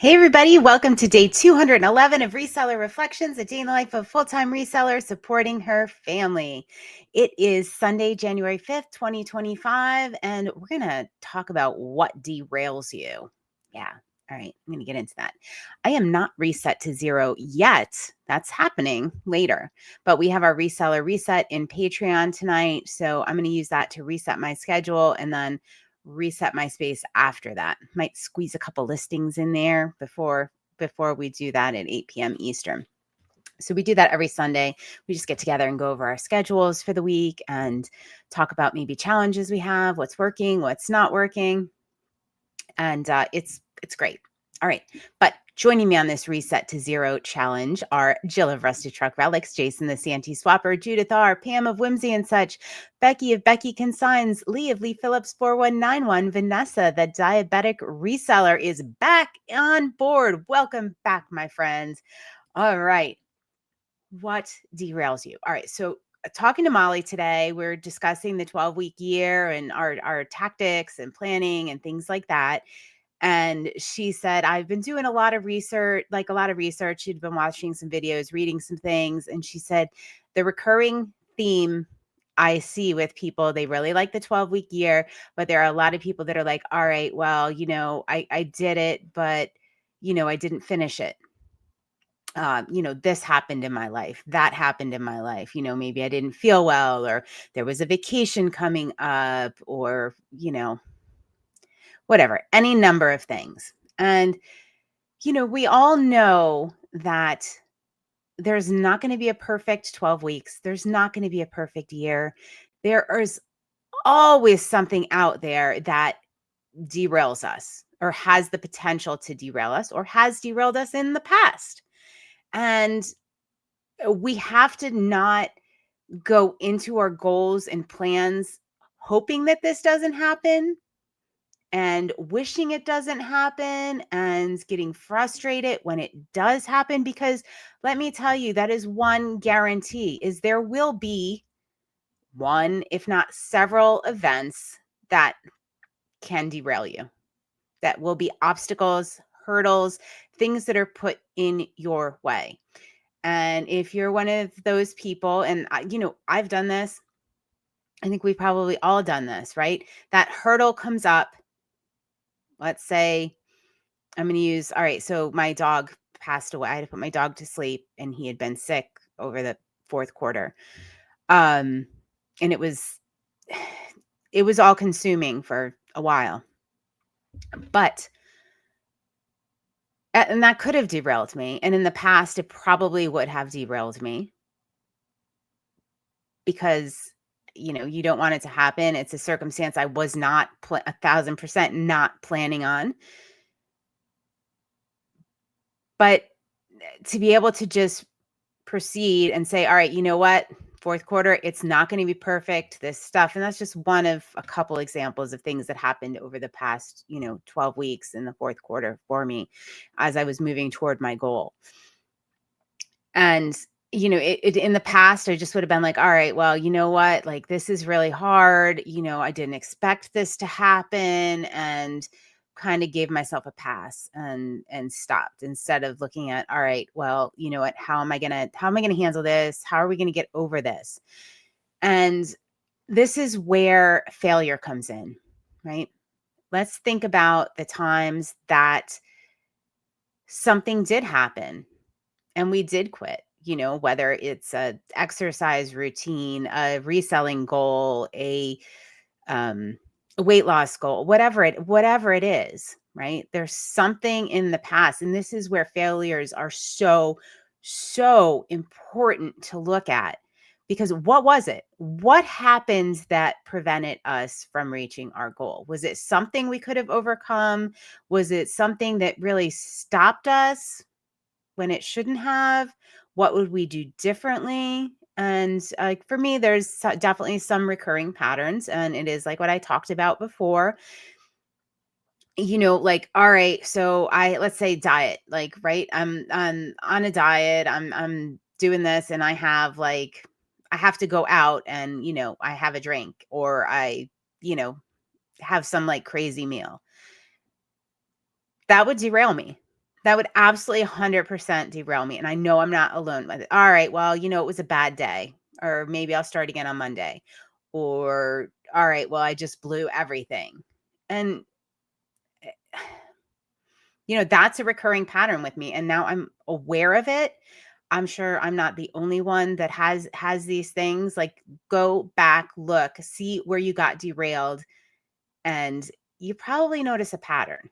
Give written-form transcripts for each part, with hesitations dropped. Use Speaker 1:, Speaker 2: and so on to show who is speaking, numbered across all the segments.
Speaker 1: Hey everybody, welcome to day 211 of Reseller Reflections, a day in the life of full-time reseller supporting her family. It is Sunday, January 5th, 2025, and we're going to talk about what derails you. Yeah, all right, I'm going to get into that. I am not reset to zero yet. That's happening later, but we have our Reseller Reset in Patreon tonight, so I'm going to use that to reset my schedule and then reset my space after that. Might squeeze a couple listings in there before we do that at 8 p.m. Eastern. So we do that every Sunday. We just get together and go over our schedules for the week and talk about maybe challenges we have, what's working, what's not working. And it's great. All right. But joining me on this Reset to Zero challenge are Jill of Rusty Truck Relics, Jason the Santee Swapper, Judith R, Pam of Whimsy and Such, Becky of Becky Consigns, Lee of Lee Phillips 4191, Vanessa, the Diabetic Reseller, is back on board. Welcome back, my friends. All right. What derails you? All right. So talking to Molly today, we're discussing the 12-week year and our tactics and planning and things like that. And she said, I've been doing a lot of research. She'd been watching some videos, reading some things. And she said, the recurring theme I see with people, they really like the 12-week year, but there are a lot of people that are like, all right, well, I did it, but, I didn't finish it. This happened in my life, that happened in my life, maybe I didn't feel well, or there was a vacation coming up, or, whatever, any number of things. And, we all know that there's not going to be a perfect 12 weeks. There's not going to be a perfect year. There is always something out there that derails us or has the potential to derail us or has derailed us in the past. And we have to not go into our goals and plans hoping that this doesn't happen and wishing it doesn't happen and getting frustrated when it does happen, because let me tell you, that is one guarantee, is there will be one, if not several events that can derail you, that will be obstacles, hurdles, things that are put in your way. And if you're one of those people, and I've done this, I think we've probably all done this, right? That hurdle comes up. Let's say I'm going to use, all right, so my dog passed away. I had to put my dog to sleep and he had been sick over the fourth quarter. And it was all consuming for a while, and that could have derailed me. And in the past, it probably would have derailed me because, you don't want it to happen. It's a circumstance I was not 1,000% not planning on. But to be able to just proceed and say, all right, you know what? Fourth quarter, it's not going to be perfect, this stuff. And that's just one of a couple examples of things that happened over the past, 12 weeks in the fourth quarter for me as I was moving toward my goal. And, in the past, I just would have been like, all right, well, you know what? Like, this is really hard. I didn't expect this to happen, and kind of gave myself a pass and stopped, instead of looking at, all right, well, you know what? How am I going to handle this? How are we going to get over this? And this is where failure comes in, right? Let's think about the times that something did happen and we did quit, whether it's a exercise routine, a reselling goal, a weight loss goal, whatever it is, right? There's something in the past. And this is where failures are so, so important to look at, because what was it? What happened that prevented us from reaching our goal? Was it something we could have overcome? Was it something that really stopped us when it shouldn't have? What would we do differently? And for me, there's definitely some recurring patterns, and it is like what I talked about before. Like, all right, so let's say diet, like, right? I'm on a diet. I'm doing this, and I have to go out and I have a drink, or I have some like crazy meal. That would derail me. That would absolutely 100% derail me, and I know I'm not alone with it. All right, well, it was a bad day, or maybe I'll start again on Monday. Or, all right, well, I just blew everything. And that's a recurring pattern with me, and now I'm aware of it. I'm sure I'm not the only one that has these things. Like, go back, look, see where you got derailed, and you probably notice a pattern.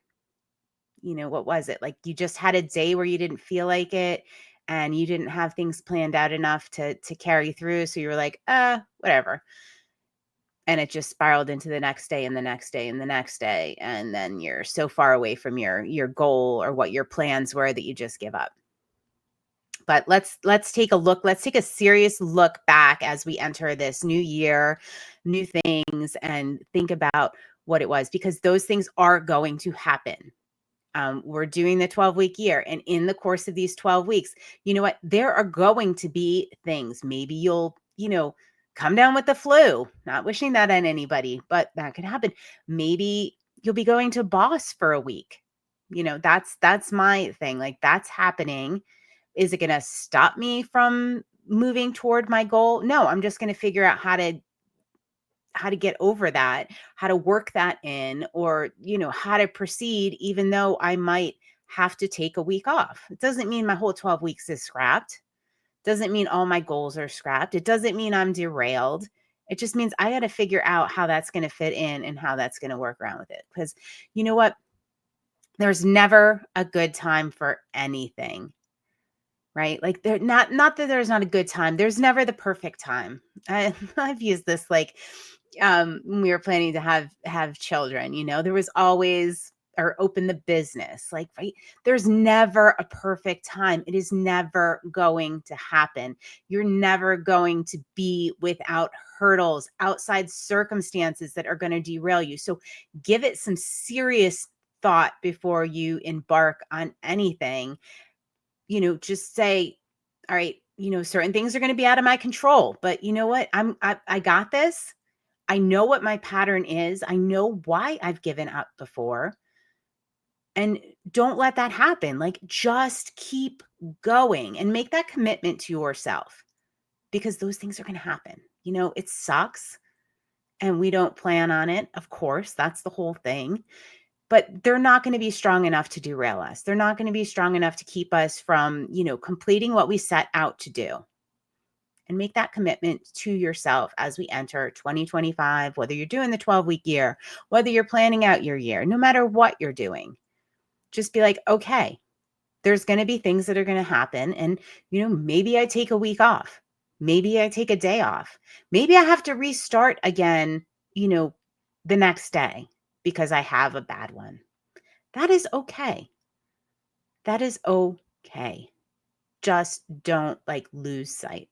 Speaker 1: What was it? Like, you just had a day where you didn't feel like it, and you didn't have things planned out enough to carry through, so you were like, whatever. And it just spiraled into the next day and the next day and the next day, and then you're so far away from your goal or what your plans were that you just give up. But let's take a look. Let's take a serious look back as we enter this new year, new things, and think about what it was, because those things are going to happen. We're doing the 12-week year. And in the course of these 12 weeks, you know what? There are going to be things. Maybe you'll, come down with the flu. Not wishing that on anybody, but that could happen. Maybe you'll be going to boss for a week. That's my thing. Like, that's happening. Is it going to stop me from moving toward my goal? No, I'm just going to figure out how to get over that, how to work that in, or, how to proceed, even though I might have to take a week off. It doesn't mean my whole 12 weeks is scrapped. Doesn't mean all my goals are scrapped. It doesn't mean I'm derailed. It just means I got to figure out how that's going to fit in and how that's going to work around with it. Because you know what? There's never a good time for anything. Right? Like, there not that there's not a good time. There's never the perfect time. I've used this, like, when we were planning to have children, there was always, or open the business, like, right? There's never a perfect time. It is never going to happen. You're never going to be without hurdles, outside circumstances that are going to derail you. So give it some serious thought before you embark on anything. Just say, all right, certain things are going to be out of my control, but you know what? I got this. I know what my pattern is. I know why I've given up before. And don't let that happen. Like, just keep going and make that commitment to yourself, because those things are going to happen. It sucks and we don't plan on it. Of course, that's the whole thing. But they're not going to be strong enough to derail us. They're not going to be strong enough to keep us from, completing what we set out to do. And make that commitment to yourself as we enter 2025, whether you're doing the 12-week year, whether you're planning out your year, no matter what you're doing. Just be like, okay, there's going to be things that are going to happen. And, maybe I take a week off. Maybe I take a day off. Maybe I have to restart again, the next day because I have a bad one. That is okay. That is okay. Just don't, like, lose sight.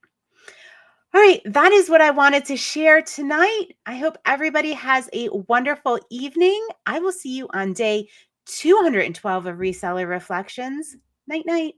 Speaker 1: All right, that is what I wanted to share tonight. I hope everybody has a wonderful evening. I will see you on day 212 of Reseller Reflections. Night, night.